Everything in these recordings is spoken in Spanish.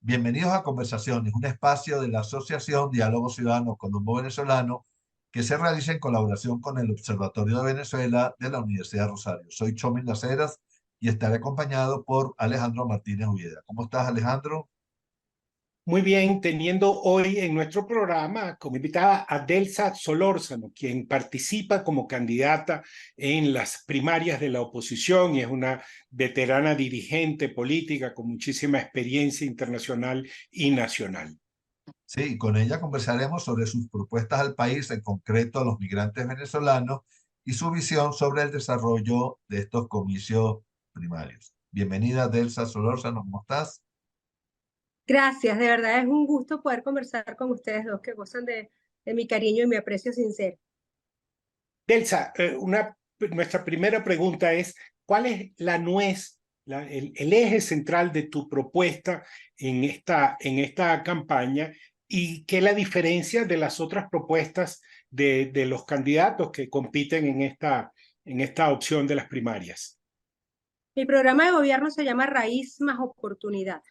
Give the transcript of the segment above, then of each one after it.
Bienvenidos a Conversaciones, un espacio de la Asociación Diálogo Ciudadano Colombo Venezolano que se realiza en colaboración con el Observatorio de Venezuela de la Universidad Rosario. Soy Chomil Las Heras y estaré acompañado por Alejandro Martínez Ulleda. ¿Cómo estás, Alejandro? Muy bien, teniendo hoy en nuestro programa como invitada a Delsa Solórzano, quien participa como candidata en las primarias de la oposición y es una veterana dirigente política con muchísima experiencia internacional y nacional. Sí, con ella conversaremos sobre sus propuestas al país, en concreto a los migrantes venezolanos, y su visión sobre el desarrollo de estos comicios primarios. Bienvenida, Delsa Solórzano, ¿cómo estás? Gracias, de verdad es un gusto poder conversar con ustedes dos que gozan de mi cariño y mi aprecio sincero. Delsa, nuestra primera pregunta es, ¿cuál es la nuez, el eje central de tu propuesta en esta campaña y qué es la diferencia de las otras propuestas de los candidatos que compiten en esta opción de las primarias? Mi programa de gobierno se llama Raíz más Oportunidad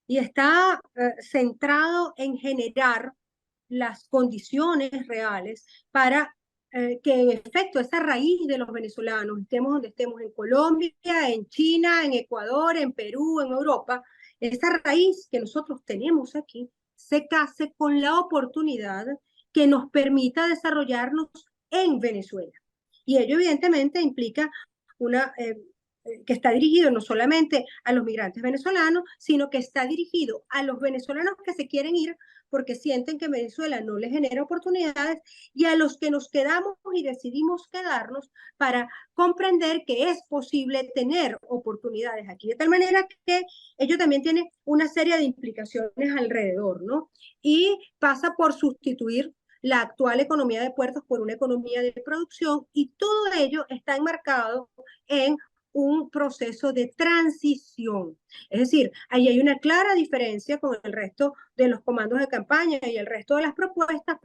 y está centrado en generar las condiciones reales para que en efecto esa raíz de los venezolanos, estemos donde estemos, en Colombia, en China, en Ecuador, en Perú, en Europa, esa raíz que nosotros tenemos aquí se case con la oportunidad que nos permita desarrollarnos en Venezuela. Y ello evidentemente implica una que está dirigido no solamente a los migrantes venezolanos, sino que está dirigido a los venezolanos que se quieren ir porque sienten que Venezuela no les genera oportunidades y a los que nos quedamos y decidimos quedarnos para comprender que es posible tener oportunidades aquí. De tal manera que ello también tiene una serie de implicaciones alrededor, ¿no? Y pasa por sustituir la actual economía de puertos por una economía de producción y todo ello está enmarcado en un proceso de transición. Es decir, ahí hay una clara diferencia con el resto de los comandos de campaña y el resto de las propuestas,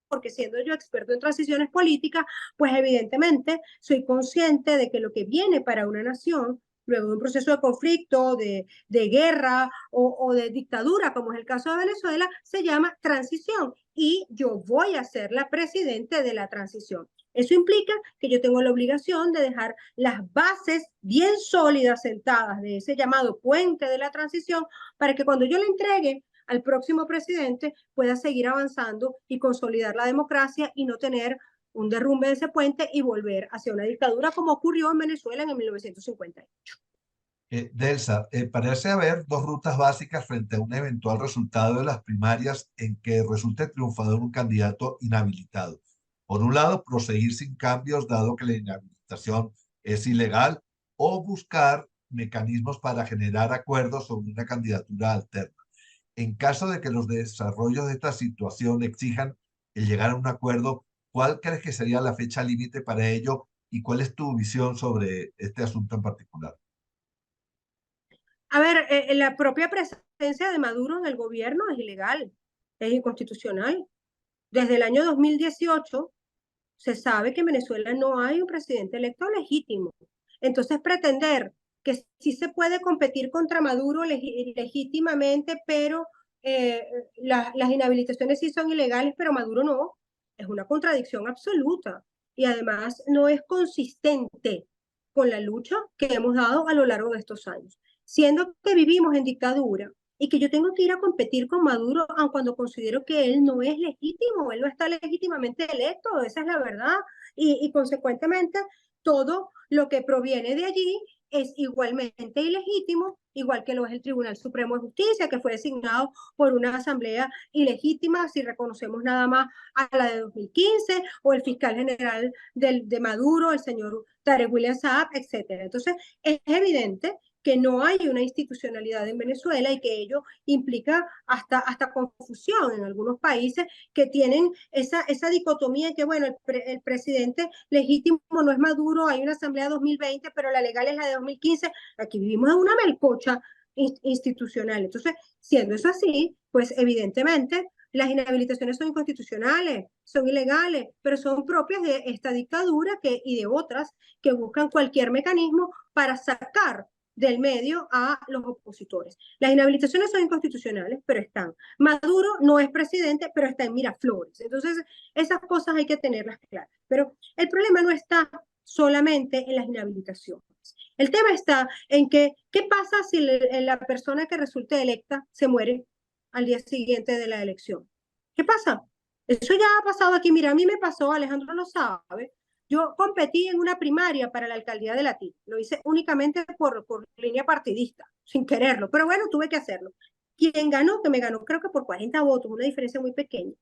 porque siendo yo experto en transiciones políticas, pues evidentemente soy consciente de que lo que viene para una nación, luego de un proceso de conflicto, de guerra o de dictadura, como es el caso de Venezuela, se llama transición. Y yo voy a ser la presidente de la transición. Eso implica que yo tengo la obligación de dejar las bases bien sólidas, sentadas de ese llamado puente de la transición, para que cuando yo le entregue al próximo presidente pueda seguir avanzando y consolidar la democracia y no tener un derrumbe de ese puente y volver hacia una dictadura como ocurrió en Venezuela en 1958. Delsa, parece haber dos rutas básicas frente a un eventual resultado de las primarias en que resulte triunfador un candidato inhabilitado. Por un lado, proseguir sin cambios, dado que la inhabilitación es ilegal, o buscar mecanismos para generar acuerdos sobre una candidatura alterna. En caso de que los desarrollos de esta situación exijan el llegar a un acuerdo, ¿cuál crees que sería la fecha límite para ello y cuál es tu visión sobre este asunto en particular? A ver, la propia presencia de Maduro en el gobierno es ilegal, es inconstitucional. Desde el año 2018 se sabe que en Venezuela no hay un presidente electo legítimo. Entonces, pretender que sí se puede competir contra Maduro legítimamente, pero las inhabilitaciones sí son ilegales, pero Maduro no, es una contradicción absoluta. Y además no es consistente con la lucha que hemos dado a lo largo de estos años. Siendo que vivimos en dictadura, y que yo tengo que ir a competir con Maduro, aun cuando considero que él no es legítimo, él no está legítimamente electo, esa es la verdad, y consecuentemente todo lo que proviene de allí es igualmente ilegítimo, igual que lo es el Tribunal Supremo de Justicia, que fue designado por una asamblea ilegítima, si reconocemos nada más a la de 2015, o el fiscal general de Maduro, el señor Tarek William Saab, etc. Entonces, es evidente que no hay una institucionalidad en Venezuela y que ello implica hasta confusión en algunos países que tienen esa dicotomía que, bueno, el presidente legítimo no es Maduro, hay una asamblea 2020, pero la legal es la de 2015. Aquí vivimos en una melcocha institucional. Entonces, siendo eso así, pues evidentemente las inhabilitaciones son inconstitucionales, son ilegales, pero son propias de esta dictadura y de otras que buscan cualquier mecanismo para sacar del medio a los opositores. Las inhabilitaciones son inconstitucionales, pero están. Maduro no es presidente, pero está en Miraflores. Entonces, esas cosas hay que tenerlas claras. Pero el problema no está solamente en las inhabilitaciones. El tema está en que, ¿qué pasa si la persona que resulte electa se muere al día siguiente de la elección? ¿Qué pasa? Eso ya ha pasado aquí. Mira, a mí me pasó, Alejandro lo sabe. Yo competí en una primaria para la alcaldía de Latín. Lo hice únicamente por línea partidista, sin quererlo. Pero bueno, tuve que hacerlo. Quien ganó, que me ganó creo que por 40 votos, una diferencia muy pequeña,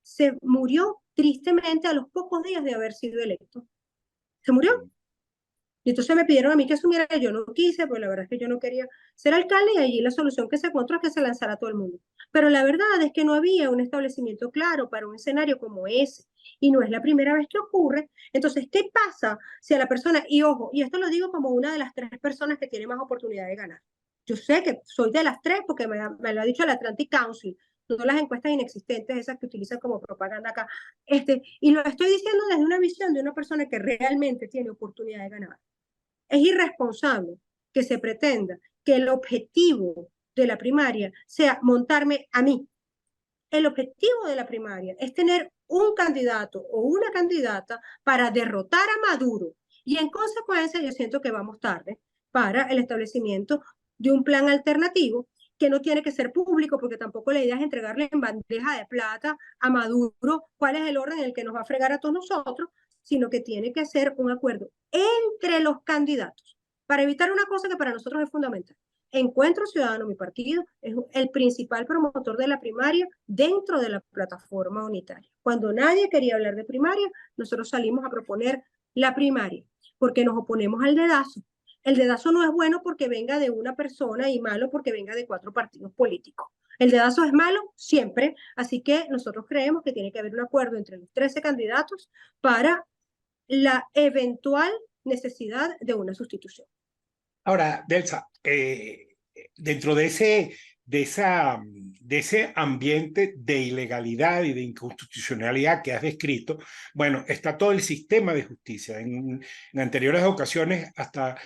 se murió tristemente a los pocos días de haber sido electo. Se murió. Y entonces me pidieron a mí que asumiera, yo no quise, pues la verdad es que yo no quería ser alcalde y allí la solución que se encontró es que se lanzara a todo el mundo. Pero la verdad es que no había un establecimiento claro para un escenario como ese y no es la primera vez que ocurre. Entonces, ¿qué pasa si a la persona, y ojo, y esto lo digo como una de las 3 personas que tiene más oportunidad de ganar? Yo sé que soy de las 3 porque me lo ha dicho el Atlantic Council, no las encuestas inexistentes, esas que utilizan como propaganda acá. Y lo estoy diciendo desde una visión de una persona que realmente tiene oportunidad de ganar. Es irresponsable que se pretenda que el objetivo de la primaria sea montarme a mí. El objetivo de la primaria es tener un candidato o una candidata para derrotar a Maduro. Y en consecuencia, yo siento que vamos tarde para el establecimiento de un plan alternativo que no tiene que ser público, porque tampoco la idea es entregarle en bandeja de plata a Maduro cuál es el orden en el que nos va a fregar a todos nosotros, sino que tiene que ser un acuerdo entre los candidatos para evitar una cosa que para nosotros es fundamental. Encuentro Ciudadano, mi partido, es el principal promotor de la primaria dentro de la plataforma unitaria. Cuando nadie quería hablar de primaria, nosotros salimos a proponer la primaria, porque nos oponemos al dedazo. El dedazo no es bueno porque venga de una persona y malo porque venga de 4 partidos políticos. El dedazo es malo siempre, así que nosotros creemos que tiene que haber un acuerdo entre los 13 candidatos para la eventual necesidad de una sustitución. Ahora, Delsa, dentro de ese ambiente de ilegalidad y de inconstitucionalidad que has descrito, bueno, está todo el sistema de justicia. En anteriores ocasiones, hasta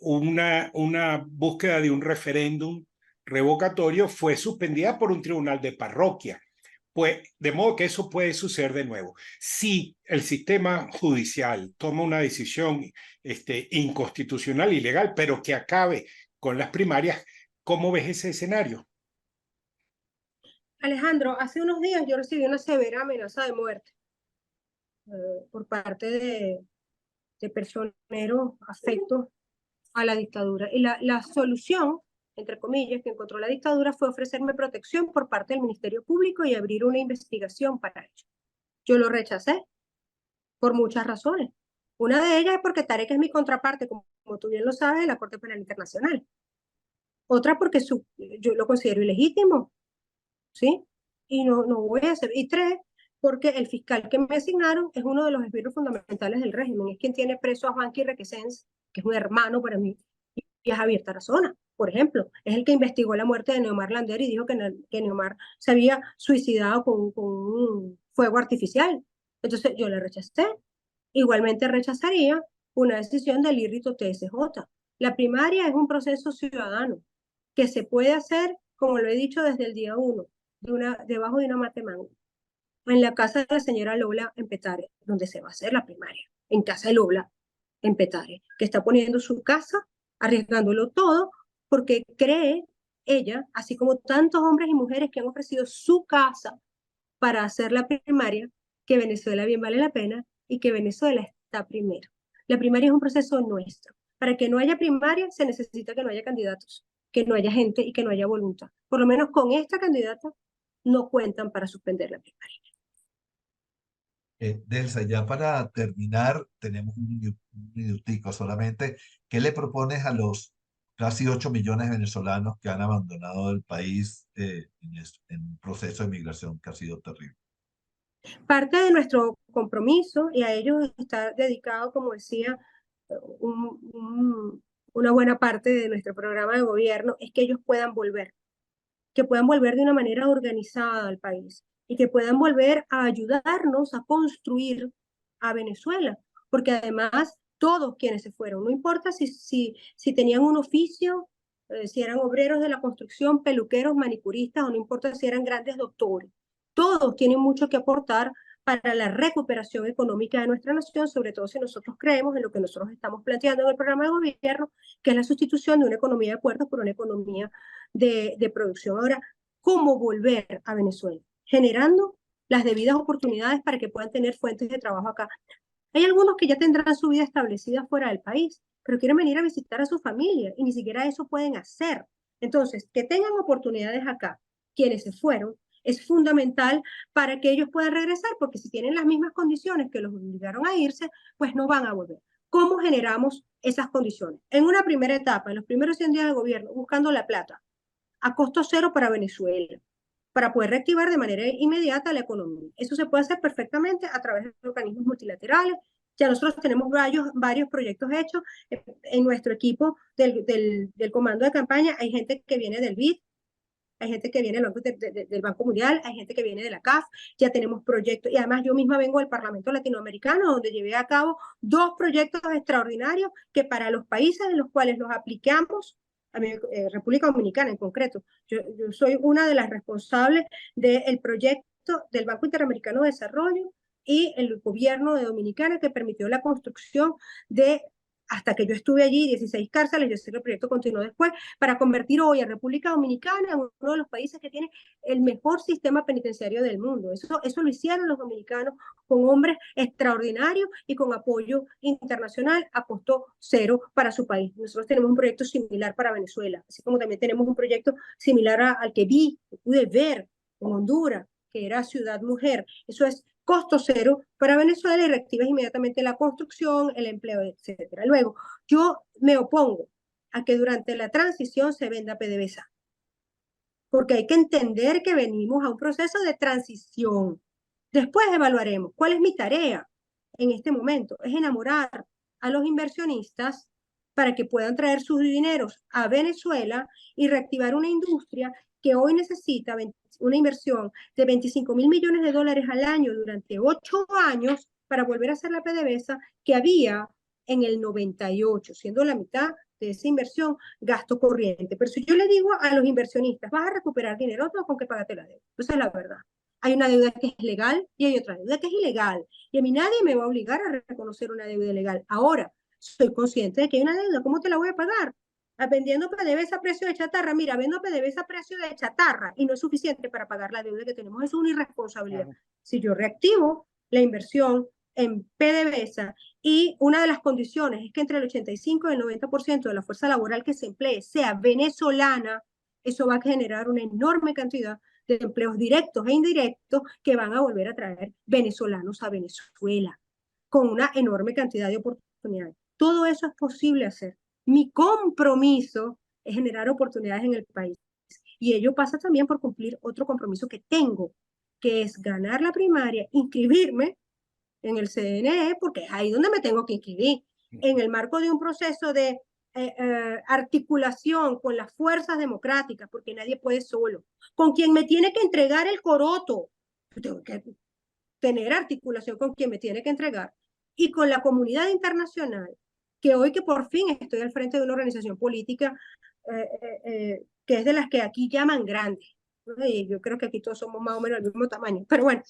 una búsqueda de un referéndum revocatorio fue suspendida por un tribunal de parroquia. Pues, de modo que eso puede suceder de nuevo. Si el sistema judicial toma una decisión inconstitucional, ilegal, pero que acabe con las primarias, ¿cómo ves ese escenario? Alejandro, hace unos días yo recibí una severa amenaza de muerte por parte de personeros afectos a la dictadura. Y la solución, entre comillas, que encontró la dictadura fue ofrecerme protección por parte del Ministerio Público y abrir una investigación para ello. Yo lo rechacé por muchas razones. Una de ellas es porque Tarek es mi contraparte, como tú bien lo sabes, en la Corte Penal Internacional. Otra porque yo lo considero ilegítimo, ¿sí? Y no voy a hacer. Y 3, porque el fiscal que me asignaron es uno de los esbirros fundamentales del régimen. Es quien tiene preso a Juanqui Requesens, que es un hermano para mí, y a Javier Tarazona, por ejemplo. Es el que investigó la muerte de Neomar Lander y dijo que Neomar se había suicidado con un fuego artificial. Entonces yo le rechacé. Igualmente rechazaría una decisión del IRRITO TSJ. La primaria es un proceso ciudadano que se puede hacer, como lo he dicho desde el día 1, debajo de una matemática, en la casa de la señora Lola en Petare, donde se va a hacer la primaria, en casa de Lola en Petare, que está poniendo su casa, arriesgándolo todo, porque cree ella, así como tantos hombres y mujeres que han ofrecido su casa para hacer la primaria, que Venezuela bien vale la pena y que Venezuela está primero. La primaria es un proceso nuestro. Para que no haya primaria se necesita que no haya candidatos, que no haya gente y que no haya voluntad. Por lo menos con esta candidata no cuentan para suspender la primaria. Delsa, ya para terminar, tenemos un minutico solamente. ¿Qué le propones a los casi 8 millones de venezolanos que han abandonado el país en un proceso de migración que ha sido terrible? Parte de nuestro compromiso, y a ellos está dedicado, como decía, una buena parte de nuestro programa de gobierno, es que ellos puedan volver de una manera organizada al país y que puedan volver a ayudarnos a construir a Venezuela, porque además todos quienes se fueron, no importa si tenían un oficio, si eran obreros de la construcción, peluqueros, manicuristas, o no importa si eran grandes doctores. Todos tienen mucho que aportar para la recuperación económica de nuestra nación, sobre todo si nosotros creemos en lo que nosotros estamos planteando en el programa de gobierno, que es la sustitución de una economía de puertos por una economía de producción. Ahora, ¿cómo volver a Venezuela? Generando las debidas oportunidades para que puedan tener fuentes de trabajo acá. Hay algunos que ya tendrán su vida establecida fuera del país, pero quieren venir a visitar a su familia y ni siquiera eso pueden hacer. Entonces, que tengan oportunidades acá, quienes se fueron, es fundamental para que ellos puedan regresar, porque si tienen las mismas condiciones que los obligaron a irse, pues no van a volver. ¿Cómo generamos esas condiciones? En una primera etapa, en los primeros 100 días del gobierno, buscando la plata, a costo cero para Venezuela, para poder reactivar de manera inmediata la economía. Eso se puede hacer perfectamente a través de organismos multilaterales. Ya nosotros tenemos varios proyectos hechos. En nuestro equipo del comando de campaña hay gente que viene del BID, hay gente que viene del Banco Mundial, hay gente que viene de la CAF, ya tenemos proyectos, y además yo misma vengo del Parlamento Latinoamericano, donde llevé a cabo 2 proyectos extraordinarios que para los países en los cuales los aplicamos, a mi, República Dominicana en concreto, yo soy una de las responsables del proyecto del Banco Interamericano de Desarrollo y el gobierno de Dominicana que permitió la construcción de, hasta que yo estuve allí, 16 cárceles. Yo sé que el proyecto continuó después, para convertir hoy a República Dominicana en uno de los países que tiene el mejor sistema penitenciario del mundo. Eso lo hicieron los dominicanos con hombres extraordinarios y con apoyo internacional a costo cero para su país. Nosotros tenemos un proyecto similar para Venezuela, así como también tenemos un proyecto similar al que pude ver en Honduras, que era Ciudad Mujer. Eso es costo cero para Venezuela y reactivas inmediatamente la construcción, el empleo, etc. Luego, yo me opongo a que durante la transición se venda PDVSA, porque hay que entender que venimos a un proceso de transición. Después evaluaremos cuál es mi tarea en este momento. Es enamorar a los inversionistas para que puedan traer sus dineros a Venezuela y reactivar una industria que hoy necesita una inversión de 25.000 millones de dólares al año durante 8 años para volver a hacer la PDVSA que había en el 98, siendo la mitad de esa inversión gasto corriente. Pero si yo le digo a los inversionistas, vas a recuperar dinero, no, con que pagate la deuda. Esa es la verdad. Hay una deuda que es legal y hay otra deuda que es ilegal. Y a mí nadie me va a obligar a reconocer una deuda legal. Ahora, soy consciente de que hay una deuda. ¿Cómo te la voy a pagar? Vendiendo PDVSA a precio de chatarra. Mira, vendo PDVSA a precio de chatarra y no es suficiente para pagar la deuda que tenemos. Es una irresponsabilidad. Claro. Si yo reactivo la inversión en PDVSA, y una de las condiciones es que entre el 85 y el 90% de la fuerza laboral que se emplee sea venezolana, eso va a generar una enorme cantidad de empleos directos e indirectos que van a volver a traer venezolanos a Venezuela, con una enorme cantidad de oportunidades. Todo eso es posible hacer. Mi compromiso es generar oportunidades en el país. Y ello pasa también por cumplir otro compromiso que tengo, que es ganar la primaria, inscribirme en el CNE, porque es ahí donde me tengo que inscribir, en el marco de un proceso de articulación con las fuerzas democráticas, porque nadie puede solo, con quien me tiene que entregar el coroto, tengo que tener articulación con quien me tiene que entregar, y con la comunidad internacional, que hoy que por fin estoy al frente de una organización política que es de las que aquí llaman grandes, y yo creo que aquí todos somos más o menos del mismo tamaño, pero bueno,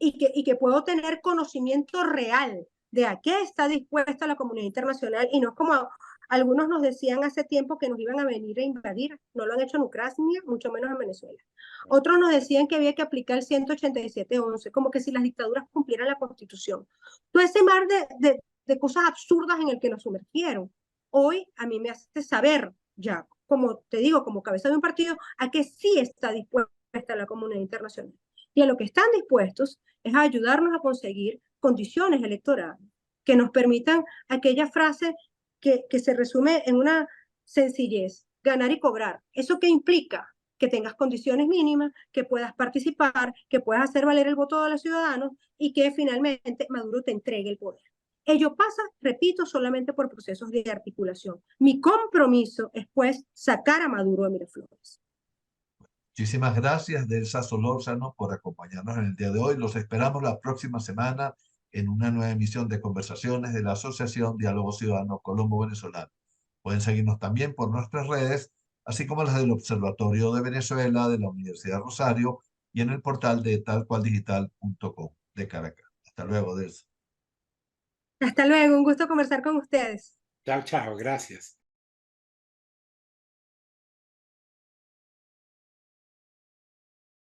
y que puedo tener conocimiento real de a qué está dispuesta la comunidad internacional, y no es como algunos nos decían hace tiempo que nos iban a venir a invadir. No lo han hecho en Ucrania, mucho menos en Venezuela. Otros nos decían que había que aplicar el 187.11, como que si las dictaduras cumplieran la Constitución. Todo ese mar de cosas absurdas en el que nos sumergieron, hoy a mí me hace saber ya, como te digo, como cabeza de un partido, a que sí está dispuesta la comunidad internacional. Y a lo que están dispuestos es a ayudarnos a conseguir condiciones electorales que nos permitan aquella frase que se resume en una sencillez: ganar y cobrar. ¿Eso qué implica? Que tengas condiciones mínimas, que puedas participar, que puedas hacer valer el voto de los ciudadanos y que finalmente Maduro te entregue el poder. Ello pasa, repito, solamente por procesos de articulación. Mi compromiso es, pues, sacar a Maduro de Miraflores. Muchísimas gracias, Delsa Solórzano, por acompañarnos en el día de hoy. Los esperamos la próxima semana en una nueva emisión de Conversaciones de la Asociación Diálogo Ciudadano Colombo-Venezolano. Pueden seguirnos también por nuestras redes, así como las del Observatorio de Venezuela de la Universidad de Rosario y en el portal de talcualdigital.com de Caracas. Hasta luego, Delsa. Hasta luego, un gusto conversar con ustedes. Chao, chao, gracias.